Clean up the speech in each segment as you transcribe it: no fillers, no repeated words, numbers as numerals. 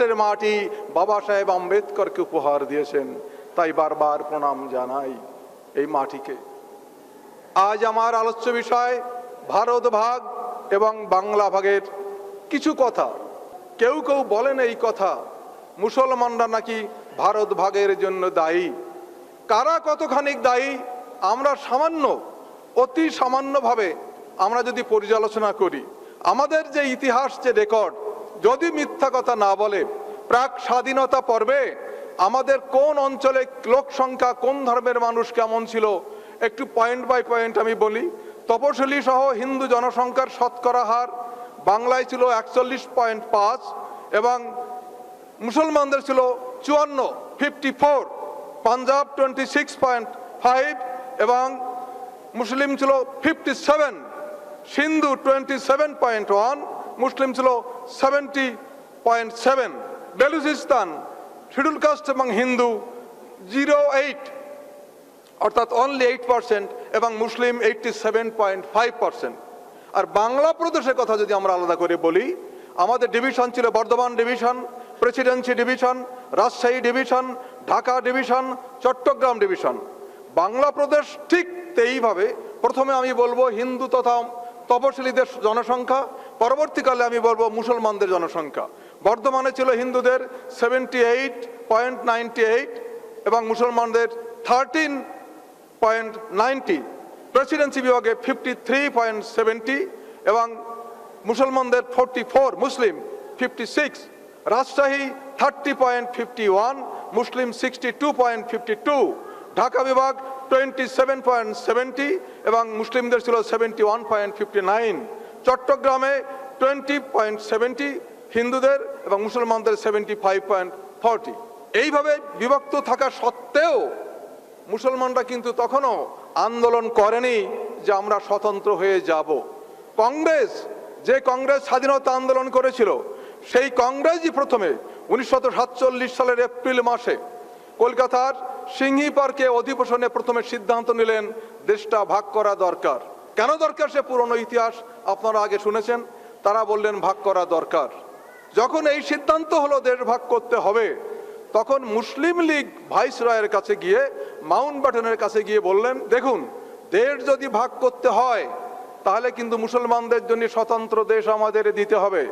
রাষ্ট্রের মাটি বাবা সাহেব আম্বেদকরকে উপহার দিয়েছেন। তাই বারবার প্রণাম জানাই এই মাটিকে। আজ আমার আলোচ্য বিষয় ভারত ভাগ এবং বাংলা ভাগের কিছু কথা। কেউ কেউ বলেন এই কথা মুসলমানরা নাকি ভারত ভাগের জন্য দায়ী। কারা কতখানি দায়ী আমরা অতি সামান্যভাবে আমরা যদি পর্যালোচনা করি, আমাদের যে ইতিহাস, যে রেকর্ড যদি মিথ্যা কথা না বলে, প্রাক স্বাধীনতা পর্বে আমাদের কোন অঞ্চলে লোক সংখ্যা, কোন ধর্মের মানুষ কেমন ছিল, একটু পয়েন্ট বাই পয়েন্ট আমি বলি। তপশিলি সহ হিন্দু জনসংখ্যার শতকরা হার বাংলায় ছিল 41.5 এবং মুসলমানদের ছিল 54, পাঞ্জাব 26.5 এবং মুসলিম ছিল 57, সিন্ধু 27.1, মুসলিম ছিল 70.7, বেলুচিস্তান শিডিউল কাস্ট এবং হিন্দু 0.8 অর্থাৎ অনলি 8% এবং মুসলিম 87.5%। আর বাংলা প্রদেশের কথা যদি আমরা আলাদা করে বলি, আমাদের ডিভিশন ছিল Bardhaman division, presidency division, Rajshahi division, Dhaka division, Chattogram division. Bangla প্রদেশ ঠিক এইভাবে প্রথমে আমি বলবো হিন্দু তথা তপশিলীদের জনসংখ্যা, পরবর্তীকালে আমি বলবো মুসলমানদের জনসংখ্যা। বর্ধমানে ছিল হিন্দুদের 78.98 এবং মুসলমানদের 13.90, প্রেসিডেন্সি বিভাগে 53.70 এবং মুসলমানদের 44, মুসলিম 56, রাজশাহী 30.51, মুসলিম 62.52, ঢাকা বিভাগ 27.70 এবং মুসলিমদের ছিল 71.59, চট্টগ্রামে 20.70 হিন্দুদের এবং মুসলমানদের 75.40। এইভাবে বিভক্ত থাকা সত্ত্বেও মুসলমানরা কিন্তু তখনও আন্দোলন করেনি যে আমরা স্বতন্ত্র হয়ে যাব। কংগ্রেস স্বাধীনতা আন্দোলন করেছিল, সেই কংগ্রেসই প্রথমে 1947 সালের এপ্রিল মাসে কলকাতার সিংহি পার্কে অধিবেশনে প্রথমে সিদ্ধান্ত নিলেন দেশটা ভাগ করা দরকার। কেন দরকার সে পুরনো ইতিহাস আপনারা আগে শুনেছেন। তারা বললেন ভাগ করা দরকার। যখন এই সিদ্ধান্ত হলো দেশ ভাগ করতে হবে, তখন মুসলিম লীগ ভাইসরয়ের কাছে গিয়ে, মাউন্টব্যাটেনের কাছে গিয়ে বললেন, দেখুন দেশ যদি ভাগ করতে হয় তাহলে কিন্তু মুসলমানদের জন্য স্বতন্ত্র দেশ আমাদের দিতে হবে।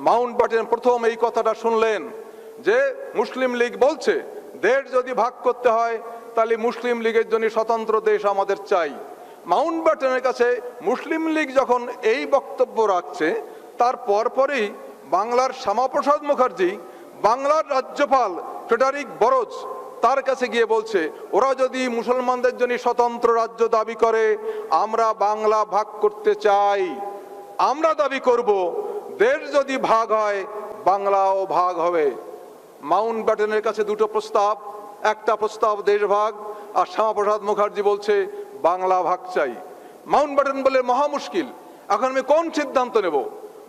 মাউন্টব্যাটেন প্রথম এই কথাটা শুনলেন যে মুসলিম লীগ বলছে দেশ যদি ভাগ করতে হয় তাহলে মুসলিম লীগের জন্য স্বতন্ত্র দেশ আমাদের চাই। মাউন্টব্যাটেনের কাছে মুসলিম লীগ যখন এই বক্তব্য রাখছে, তার পরপরই বাংলার শ্যামাপ্রসাদ মুখার্জি, বাংলার রাজ্যপাল ফ্রেডারিক বরোজ, তার কাছে গিয়ে বলছে ওরা যদি মুসলমানদের জন্য স্বতন্ত্র রাজ্য দাবি করে, আমরা বাংলা ভাগ করতে চাই। আমরা দাবি করব দেশ যদি ভাগ হয় বাংলাও ভাগ হবে। মাউন্টব্যাটেনের কাছে দুটো প্রস্তাব, একটা প্রস্তাব দেশ ভাগ, আর শ্যামাপ্রসাদ মুখার্জি বলছে বাংলা ভাগ চাই। মাউন্টব্যাটেন বলে মহা মুশকিল, এখন আমি কোন সিদ্ধান্ত নেব?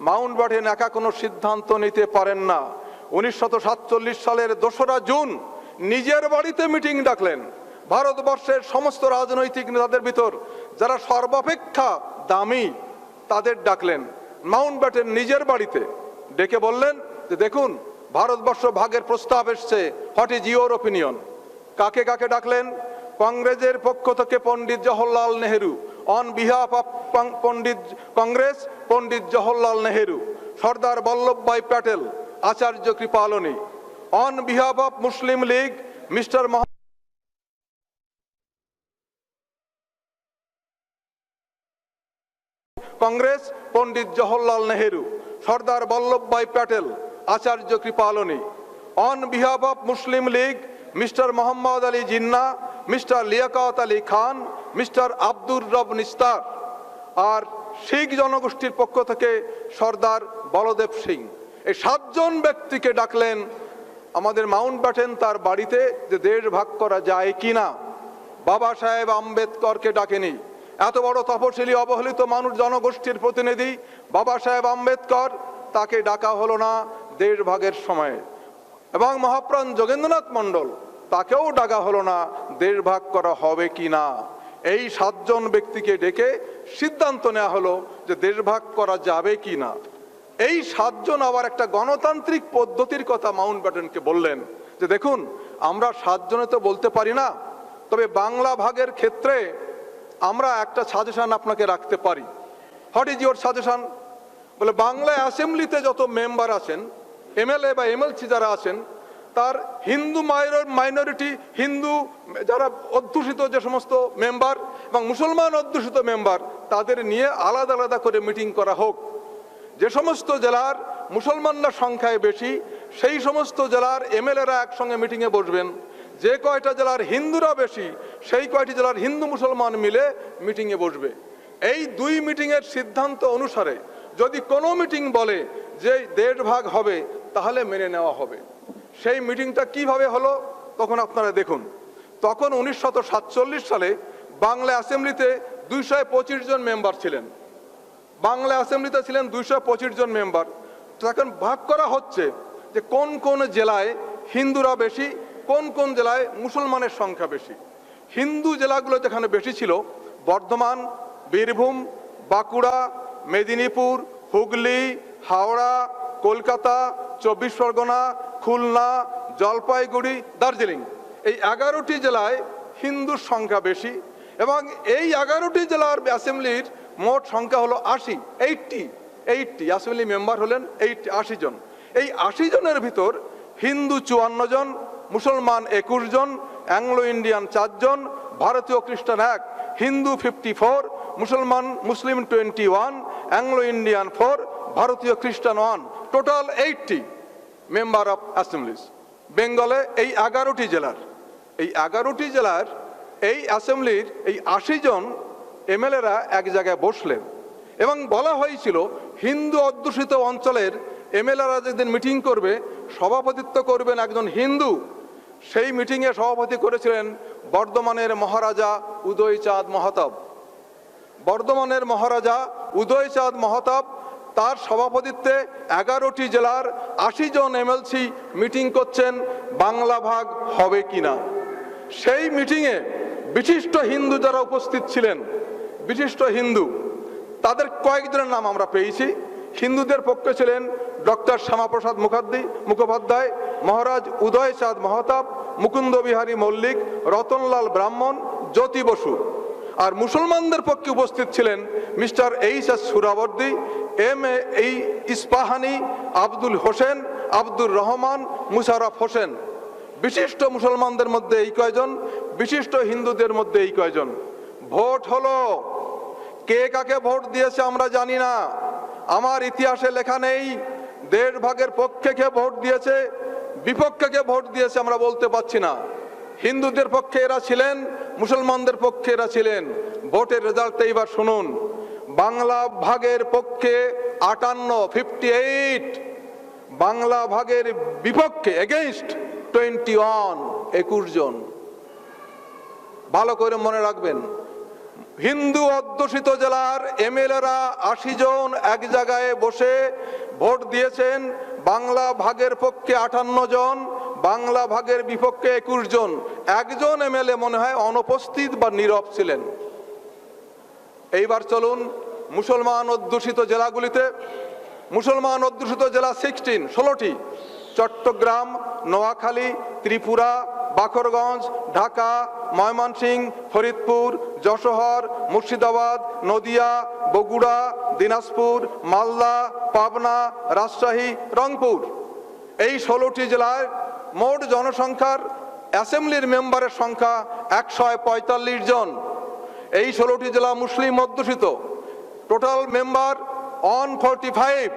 মাউন্টব্যাটেন একা কোনো সিদ্ধান্ত নিতে পারেন না। 1947 সালের 2রা জুন নিজের বাড়িতে মিটিং ডাকলেন। ভারতবর্ষের সমস্ত রাজনৈতিক নেতাদের ভিতর যারা সর্বাপেক্ষা দামি তাদের ডাকলেন মাউন্টব্যাটেন নিজের বাড়িতে। ডেকে বললেন যে দেখুন ভারতবর্ষ ভাগের প্রস্তাব এসছে, হোয়াট ইজ ইউর ওপিনিয়ন? কাকে কাকে ডাকলেন? কংগ্রেসের পক্ষ থেকে Pandit Jawaharlal Nehru, on behalf of Congress Pandit Jawaharlal Nehru, Sardar Vallabhbhai Patel, Acharya Kripalani, on behalf of Muslim League mister Congress Pandit Jawaharlal Nehru, Sardar Vallabhbhai Patel, Acharya Kripalani, on behalf of Muslim League mister Mohammad Ali Jinnah, mister Liaquat Ali Khan, mister Abdur Rab Nishtar. আর শিখ জনগোষ্ঠীর পক্ষ থেকে সর্দার বলদেব সিং। এই 7 জন ব্যক্তিকে ডাকলেন আমাদের মাউন্টব্যাটেন তার বাড়িতে যে দেশ ভাগ করা যায় কিনা। বাবা সাহেব আম্বেদকরকে ডাকেনি। এত বড় তপশিলি অবহেলিত মানুষ, জনগোষ্ঠীর প্রতিনিধি বাবা সাহেব আম্বেদকর, তাকে ডাকা হলো না দেশ ভাগের সময়। এবং মহাপ্রাণ যোগেন্দ্রনাথ মণ্ডল, তাকেও ডাকা হলো না দেশ ভাগ করা হবে কি না। এই 7 জন ব্যক্তিকে ডেকে সিদ্ধান্ত নেওয়া হলো যে দেশ ভাগ করা যাবে কি না। এই 7 জন আবার একটা গণতান্ত্রিক পদ্ধতির কথা মাউন্টব্যাটেনকে বললেন যে দেখুন, আমরা 7 জনে তো বলতে পারি না, তবে বাংলা ভাগের ক্ষেত্রে আমরা একটা সাজেশন আপনাকে রাখতে পারি। What is your suggestion? বলে বাংলা অ্যাসেম্বলিতে যত মেম্বার আছেন, এমএলএ বা এমএলসি যারা আছেন, তার হিন্দু মাইনরিটি, হিন্দু যারা অধ্যুষিত যে সমস্ত মেম্বার এবং মুসলমান অধ্যুষিত মেম্বার, তাদের নিয়ে আলাদা আলাদা করে মিটিং করা হোক। যে সমস্ত জেলার মুসলমানরা সংখ্যায় বেশি, সেই সমস্ত জেলার এমএলএরা একসঙ্গে মিটিংয়ে বসবেন। যে কয়টা জেলার হিন্দুরা বেশি, সেই কয়টি জেলার হিন্দু মুসলমান মিলে মিটিংয়ে বসবে। এই 2 মিটিংয়ের সিদ্ধান্ত অনুসারে যদি কোনো মিটিং বলে যে দেশ ভাগ হবে, তাহলে মেনে নেওয়া হবে। সেই মিটিংটা কিভাবে হলো তখন আপনারা দেখুন। তখন 1947 সালে বাংলা অ্যাসেম্বলিতে 225 জন মেম্বার ছিলেন। বাংলা অ্যাসেম্বলিতে ছিলেন 225 জন মেম্বার। তখন ভাগ করা হচ্ছে যে কোন কোন জেলায় হিন্দুরা বেশি, কোন কোন জেলায় মুসলমানের সংখ্যা বেশি। হিন্দু জেলাগুলো যেখানে বেশি ছিল, বর্ধমান, বীরভূম, বাঁকুড়া, মেদিনীপুর, হুগলি, হাওড়া, কলকাতা, 24 পরগনা, খুলনা, জলপাইগুড়ি, দার্জিলিং, এই 11টি জেলায় হিন্দুর সংখ্যা বেশি। এবং এই 11টি জেলার অ্যাসেম্বলির মোট সংখ্যা হলো 80 অ্যাসেম্বলি মেম্বার হলেন 80 জন। এই 80 জনের ভিতর হিন্দু 54 জন, মুসলমান 21 জন, অ্যাংলো ইন্ডিয়ান 4 জন, ভারতীয় খ্রিস্টান 1, হিন্দু 54, মুসলিম 21, অ্যাংলো ইন্ডিয়ান 4, ভারতীয় খ্রিস্টান 1, টোটাল 80 মেম্বার অফ অ্যাসেম্বলিজ। বেঙ্গলে এই 11টি জেলার এই অ্যাসেম্বলির এই 80 জন এমএলএরা এক জায়গায় বসলেন এবং বলা হয়েছিল হিন্দু অধ্যুষিত অঞ্চলের এমএলএরা যেদিন মিটিং করবে, সভাপতিত্ব করবেন একজন হিন্দু। সেই মিটিংয়ে সভাপতি করেছিলেন বর্ধমানের মহারাজা উদয়চাঁদ মহাতাব। বর্ধমানের মহারাজা উদয়চাঁদ মহাতাব তার সভাপতিত্বে 11টি জেলার 80 জন এমএলসি মিটিং করছেন বাংলা ভাগ হবে কিনা। সেই মিটিংয়ে বিশিষ্ট হিন্দু যারা উপস্থিত ছিলেন, বিশিষ্ট হিন্দু, তাদের কয়েকজনের নাম আমরা পেয়েছি। হিন্দুদের পক্ষে ছিলেন ডক্টর শ্যামাপ্রসাদ মুখোপাধ্যায়, মহারাজ উদয়চাঁদ মহাতাব, মুকুন্দ বিহারী মল্লিক, রতনলাল ব্রাহ্মণ, জ্যোতি বসু। আর মুসলমানদের পক্ষে উপস্থিত ছিলেন mister HS. Suhrawardy, M A. Ispahani, Abdul Hossain, Abdur Rahman, Musharraf Hossain. বিশিষ্ট মুসলমানদের মধ্যে এই কয়জন, বিশিষ্ট হিন্দুদের মধ্যে এই কয়জন। ভোট হলো, কে কাকে ভোট দিয়েছে আমরা জানি না, আমার ইতিহাসে লেখা নেই। দেশ ভাগের পক্ষে কে ভোট দিয়েছে, বিপক্ষে কে ভোট দিয়েছে আমরা বলতে পারছি না। হিন্দুদের পক্ষে এরা ছিলেন, মুসলমানদের পক্ষে এরা ছিলেন। ভোটের রেজাল্ট এইবার শুনুন। বাংলা ভাগের পক্ষে 58, বাংলা ভাগের বিপক্ষে এগেইনস্ট 21 জন। ভালো করে মনে রাখবেন, হিন্দু অধ্যুষিত জেলার এমএলএরা 80 জন এক জায়গায় বসে ভোট দিয়েছেন। বাংলা ভাগের পক্ষে 58 জন, বাংলা ভাগের বিপক্ষে 21 জন। একজন এমএলএ মনে হয় অনুপস্থিত বা নীরব ছিলেন। এইবার চলুন মুসলমান অধ্যুষিত জেলাগুলিতে। মুসলমান অধ্যুষিত জেলা 16টি: চট্টগ্রাম, নোয়াখালী, ত্রিপুরা, বাকরগঞ্জ, ঢাকা, ময়মনসিংহ, ফরিদপুর, যশোর, মুর্শিদাবাদ, নদিয়া, বগুড়া, দিনাজপুর, মালদা, পাবনা, রাজশাহী, রংপুর। এই 16টি জেলায় মোট জনসংখ্যার অ্যাসেম্বলির মেম্বারের সংখ্যা 145 জন। এই 16টি জেলা মুসলিম অধ্যুষিত। Total member 145।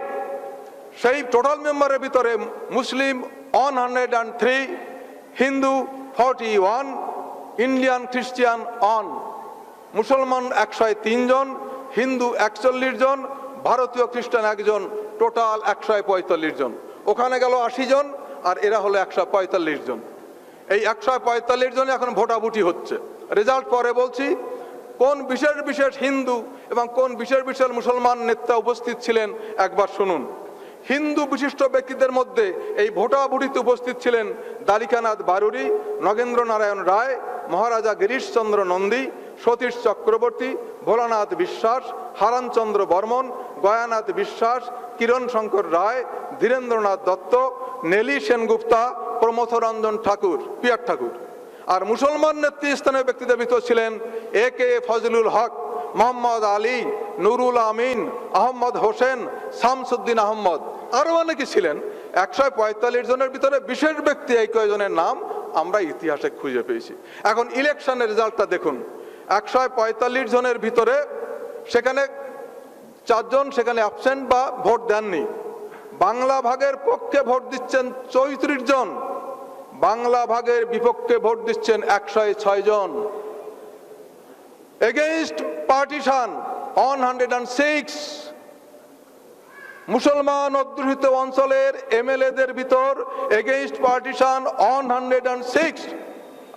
সেই টোটাল মেম্বারের ভিতরে মুসলিম 103, হিন্দু 41, ইন্ডিয়ান খ্রিস্টান 1। মুসলমান 103 জন, হিন্দু 41 জন, ভারতীয় খ্রিস্টান 1 জন, টোটাল 145 জন। ওখানে গেল 80 জন, আর এরা হলো 145 জন। এই 145 জন এখন ভোটাভুটি হচ্ছে। রেজাল্ট পরে বলছি। কোন বিশেষ বিশেষ হিন্দু এবং কোন বিশেষ বিশেষ মুসলমান নেতা উপস্থিত ছিলেন একবার শুনুন। হিন্দু বিশিষ্ট ব্যক্তিদের মধ্যে এই ভোটাভুটিতে উপস্থিত ছিলেন দ্বারিকানাথ বারুরি, নগেন্দ্র নারায়ণ রায়, মহারাজা গিরিশচন্দ্র নন্দী, সতীশ চক্রবর্তী, ভোলানাথ বিশ্বাস, হারানচন্দ্র বর্মন, গয়ানাথ বিশ্বাস, কিরণ শঙ্কর রায়, ধীরেন্দ্রনাথ দত্ত, নেলি সেনগুপ্তা, প্রমথ রঞ্জন ঠাকুর, পিয়ার ঠাকুর। আর মুসলমান নেতৃস্থানীয় ব্যক্তিদের ভিতর ছিলেন A.K. ফজলুল হক, মোহাম্মদ আলী, নুরুল আমিন, আহমদ হোসেন, শামসুদ্দিন আহমদ, আরো অনেকে ছিলেন। 145 জনের ভিতরে বিশেষ ব্যক্তি এই কয়েকজনের নাম আমরা ইতিহাসে খুঁজে পেয়েছি। এখন ইলেকশনের রেজাল্টটা দেখুন, 145 জনের ভিতরে সেখানে 4 জন সেখানে অ্যাবসেন্ট বা ভোট দেননি। বাংলা ভাগের পক্ষে ভোট দিচ্ছেন 34 জন, বাংলা ভাগের বিপক্ষে ভোট দিচ্ছেন 106 জন। Against partition 106। মুসলমান অধ্যুষিত অঞ্চলের এমএলএদের ভিতর এগেইনস্ট পার্টিশন 106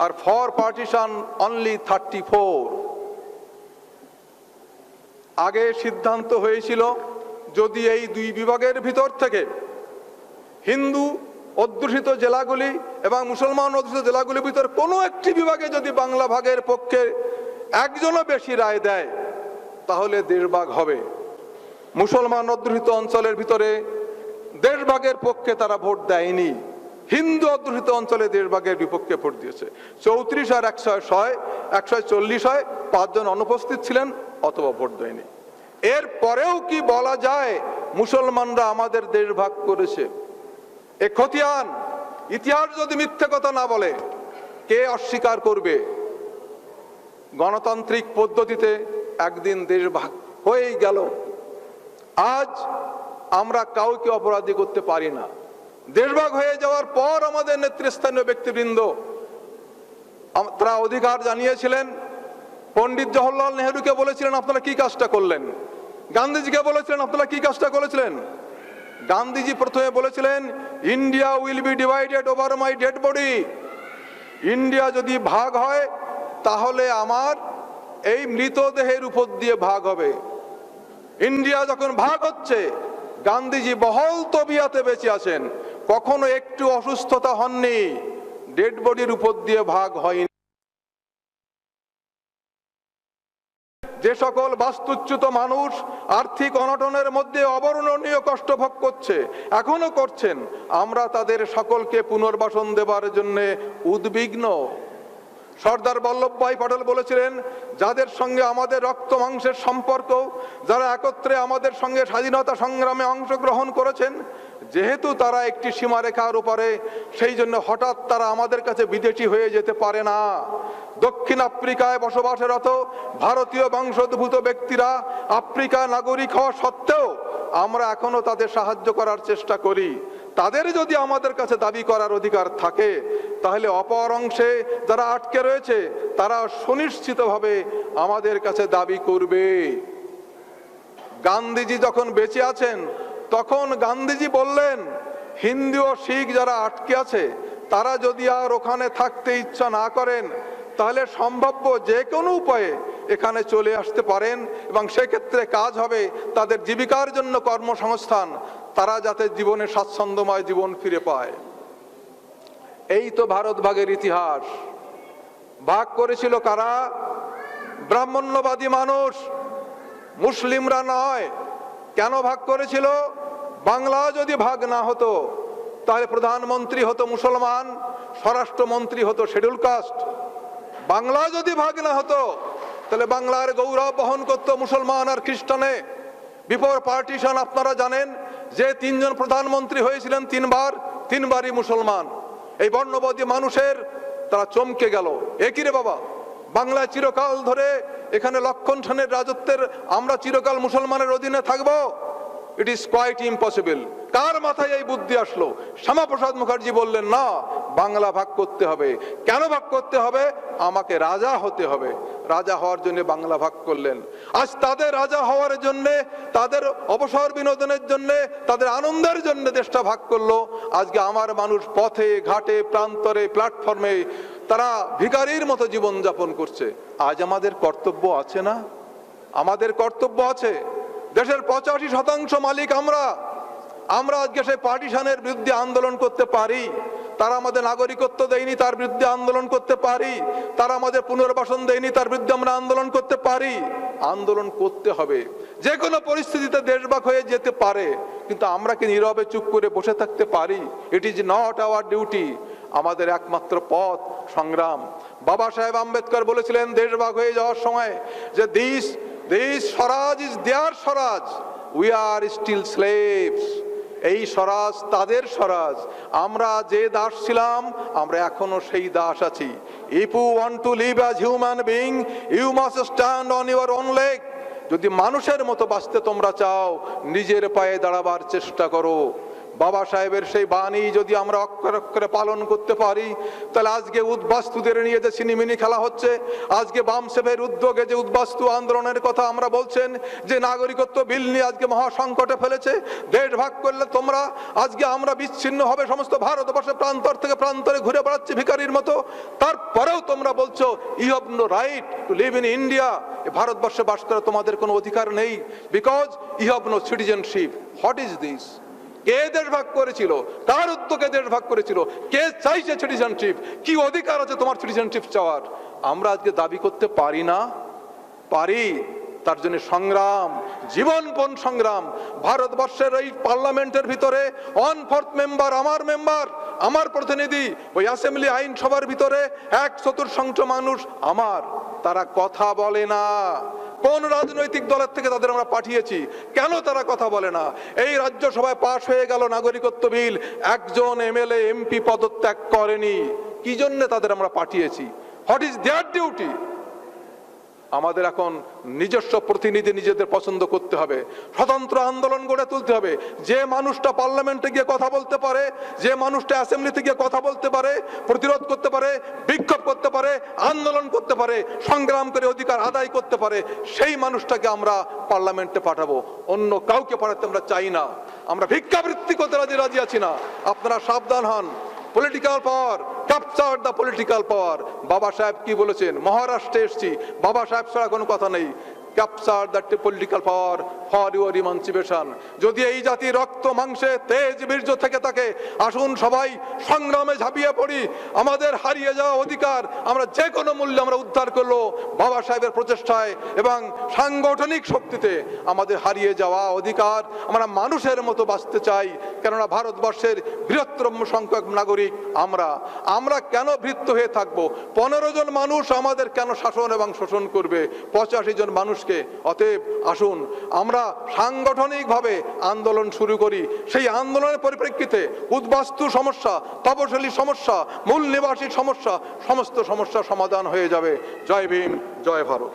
আর ফর পার্টিশন অনলি 34। আগে সিদ্ধান্ত হয়েছিল যদি এই দুই বিভাগের ভিতর থেকে হিন্দু অধ্যুষিত জেলাগুলি এবং মুসলমান অধ্যুষিত জেলাগুলির ভিতর কোনো একটি বিভাগে যদি বাংলা ভাগের পক্ষে একজনও বেশি রায় দেয় তাহলে দেশভাগ হবে। মুসলমান অধ্যুষিত অঞ্চলের ভিতরে দেশভাগের পক্ষে তারা ভোট দেয়নি, হিন্দু অধ্যুষিত অঞ্চলে দেশভাগের বিপক্ষে ভোট দিয়েছে। 34 আর 140 হয়, 5 জন অনুপস্থিত ছিলেন অথবা ভোট দেয়নি। এর পরেও কি বলা যায় মুসলমানরা আমাদের দেশ ভাগ করেছে? এ খতিয়ান ইতিহাস যদি মিথ্যে কথা না বলে কে অস্বীকার করবে? গণতান্ত্রিক পদ্ধতিতে একদিন দেশ ভাগ হয়েই গেল। আজ আমরা কাউকে অপরাধী করতে পারি না। দেশভাগ হয়ে যাওয়ার পর আমাদের নেতৃস্থানীয় ব্যক্তিবৃন্দ তারা অধিকার জানিয়েছিলেন। পণ্ডিত জওহরলাল নেহরুকে বলেছিলেন আপনারা কি কাজটা করলেন, গান্ধীজিকে বলেছিলেন আপনারা কি কাজটা করেছিলেন। গান্ধীজি প্রথমে বলেছিলেন India will be divided over my dead body. India যদি ভাগ হয় তাহলে আমার এই মৃতদেহের উপর দিয়ে ভাগ হবে। ইন্ডিয়া যখন ভাগ হচ্ছে, গান্ধীজি বহল তবিয়াতে বেঁচে আছেন, কখনো একটু অসুস্থতা হননি, ডেড বডির উপর দিয়ে ভাগ হয়নি। যে সকল বাস্তুচ্যুত মানুষ আর্থিক অনটনের মধ্যে অবর্ণনীয় কষ্ট ভোগ করছে, এখনো করছেন, আমরা তাদের সকলকে পুনর্বাসন দেবার জন্য উদ্বিগ্ন। সর্দার বল্লভভাই পটেল বলেছিলেন যাদের সঙ্গে আমাদের রক্ত মাংসের সম্পর্ক, যারা একত্রে আমাদের সঙ্গে স্বাধীনতা সংগ্রামে অংশগ্রহণ করেছেন, যেহেতু তারা একটি সীমারেখার উপরে, সেই জন্য হঠাৎ তারা আমাদের কাছে বিদেশি হয়ে যেতে পারে না। দক্ষিণ আফ্রিকায় বসবাসরত ভারতীয় বংশোদ্ভূত ব্যক্তিরা আফ্রিকা নাগরিক হওয়া সত্ত্বেও আমরা এখনো তাদের সাহায্য করার চেষ্টা করি। তাদের যদি আমাদের কাছে দাবি করার অধিকার থাকে তাহলে অপর অংশে যারা আটকে রয়েছে তারা সুনিশ্চিতভাবে আমাদের কাছে দাবি করবে। গান্ধীজি যখন বেঁচে আছেন তখন গান্ধীজি বললেন হিন্দু ও শিখ যারা আটকে আছে তারা যদি আর ওখানে থাকতে ইচ্ছা না করেন তাহলে সম্ভাব্য যে কোনো উপায়ে এখানে চলে আসতে পারেন এবং সেক্ষেত্রে কাজ হবে তাদের জীবিকার জন্য কর্মসংস্থান, তারা যাতে জীবনে স্বাচ্ছন্দ্যময় জীবন ফিরে পায়। এই তো ভারত ভাগের ইতিহাস। ভাগ করেছিল কারা? ব্রাহ্মণ্যবাদী মানুষ, মুসলিমরা নয়। কেন ভাগ করেছিল? বাংলা যদি ভাগ না হতো তাহলে প্রধানমন্ত্রী হতো মুসলমান, স্বরাষ্ট্রমন্ত্রী হতো শিডিউল কাস্ট। বাংলা যদি ভাগ না হতো তাহলে বাংলার গৌরব বহন করতো মুসলমান আর খ্রিস্টানে। বিফোর পার্টিশন আপনারা জানেন যে 3 জন প্রধানমন্ত্রী হয়েছিলেন, 3বারই মুসলমান। এই বর্ণবাদী মানুষের তারা চমকে গেল, একই রে বাবা, বাংলায় চিরকাল ধরে এখানে লক্ষণ সেনের রাজত্বের আমরা চিরকাল মুসলমানের অধীনে থাকবো? It is quite impossible. কার মাথায় এই বুদ্ধি আসলো? শ্যামাপ্রসাদ মুখার্জি বললেন না, বাংলা ভাগ করতে হবে। কেন ভাগ করতে হবে? আমাকে রাজা হতে হবে। রাজা হওয়ার জন্য বাংলা ভাগ করলেন। আজ তাদের রাজা হওয়ার জন্য, তাদের অবসর বিনোদনের জন্য, তাদের আনন্দের জন্য দেশটা ভাগ করলো। আজকে আমার মানুষ পথে ঘাটে প্রান্তরে প্ল্যাটফর্মে তারা ভিখারির মতো জীবন যাপন করছে। আজ আমাদের কর্তব্য আছে না? আমাদের কর্তব্য আছে। দেশের 85% মালিক আমরা। আজকে সেই পার্টিশনের বিরুদ্ধে আন্দোলন করতে পারি। তারা আমাদের নাগরিকত্ব দেয়নি, তার বিরুদ্ধে আন্দোলন করতে পারি। তারা আমাদের পুনর্বাসন দেয়নি, তার বিরুদ্ধে আমরা আন্দোলন করতে পারি। আন্দোলন করতে হবে। যে কোনো পরিস্থিতিতে দেশভাগ হয়ে যেতে পারে, কিন্তু আমরা কি নীরবে চুপ করে বসে থাকতে পারি? It is not our duty. আমাদের একমাত্র পথ সংগ্রাম। বাবা সাহেব আম্বেদকর বলেছিলেন দেশ ভাগ হয়ে যাওয়ার সময় যে this swaraj is their swaraj, we are still slaves. এই স্বরাজ তাদের স্বরাজ, আমরা যে দাস ছিলাম আমরা এখনো সেই দাস আছি। If you want to live as human being you must stand on your own leg. যদি মানুষের মতো বাঁচতে তোমরা চাও নিজের পায়ে দাঁড়াবার চেষ্টা করো। বাবা সাহেবের সেই বাণী যদি আমরা অক্ষরে অক্ষরে পালন করতে পারি, তাহলে আজকে উদ্বাস্তুদের নিয়ে যে ছিনিমিনি খেলা হচ্ছে, আজকে বামসেফের উদ্যোগে যে উদ্বাস্তু আন্দোলনের কথা আমরা বলছেন, যে নাগরিকত্ব বিল নিয়ে আজকে মহাসংকটে ফেলেছে, দেশ ভাগ করলে তোমরা আজকে আমরা বিচ্ছিন্ন হবে, সমস্ত ভারতবর্ষের প্রান্তর থেকে প্রান্তরে ঘুরে বেড়াচ্ছি ভিখারির মতো, তারপরেও তোমরা বলছো you have no right to live in India. ভারতবর্ষে বাস করা তোমাদের কোনো অধিকার নেই, because you have no citizenship. What is this? কে দেশ ভাগ করেছিল? কার উদ্যোগে দেশ ভাগ করেছিল? কে চাইছে সিটিজেনশিপ? কি অধিকার আছে তোমার সিটিজেনশিপ চাওয়ার? আমরা আজকে দাবি করতে পারি না? পারি। তার জন্য সংগ্রাম, জীবনপণ সংগ্রাম। ভারতবর্ষের এই পার্লামেন্টের ভিতরে 1/4 মেম্বার, আমার প্রতিনিধি, ওই অ্যাসেম্বলি আইনসভার ভিতরে 1/4 মানুষ আমার। তারা কথা বলে না। কোন রাজনৈতিক দলের থেকে তাদের আমরা পাঠিয়েছি? কেন তারা কথা বলে না? এই রাজ্যসভায় পাশ হয়ে গেল নাগরিকত্ব বিল, একজন এমএলএ এমপি পদত্যাগ করেনি। কি জন্য তাদের আমরা পাঠিয়েছি? What is their duty? আমাদের এখন নিজস্ব প্রতিনিধি নিজেদের পছন্দ করতে হবে, স্বতন্ত্র আন্দোলন গড়ে তুলতে হবে। যে মানুষটা পার্লামেন্টে গিয়ে কথা বলতে পারে, যে মানুষটা অ্যাসেম্বলিতে গিয়ে কথা বলতে পারে, প্রতিরোধ করতে পারে, বিক্ষোভ করতে পারে, আন্দোলন করতে পারে, সংগ্রাম করে অধিকার আদায় করতে পারে, সেই মানুষটাকে আমরা পার্লামেন্টে পাঠাবো। অন্য কাউকে পাঠাতে আমরা চাই না। আমরা ভিক্ষাবৃত্তি করতে রাজি আছি না। আপনারা সাবধান হন। Political power, capture the political পাওয়ার। বাবা সাহেব কি বলেছেন? মহারাষ্ট্রে এসেছি, বাবা সাহেব ছাড়া কোনো কথা নেই। Capture the political power for your emancipation. যদি এই জাতি রক্ত মাংসে তেজ বীর্য থেকে থাকে, আসুন সবাই সংগ্রামে ঝাঁপিয়ে পড়ি। আমাদের হারিয়ে যাওয়া অধিকার আমরা যে কোনো মূল্যে আমরা উদ্ধার করলো বাবা সাহেবের প্রচেষ্টায় এবং সাংগঠনিক শক্তিতে। আমাদের হারিয়ে যাওয়া অধিকার, আমরা মানুষের মতো বাঁচতে চাই। কেননা ভারতবর্ষের বৃহত্তম সংখ্যক নাগরিক আমরা কেন ভৃত্য হয়ে থাকবো? 15 জন মানুষ আমাদের কেন শাসন এবং শোষণ করবে 85 জন মানুষকে? অতএব আসুন আমরা সাংগঠনিকভাবে আন্দোলন শুরু করি। সেই আন্দোলনের পরিপ্রেক্ষিতে উদ্বাস্তু সমস্যা, তপশিলি সমস্যা, মূল নিবাসী সমস্যা, সমস্ত সমস্যার সমাধান হয়ে যাবে। জয় ভীম, জয় ভারত।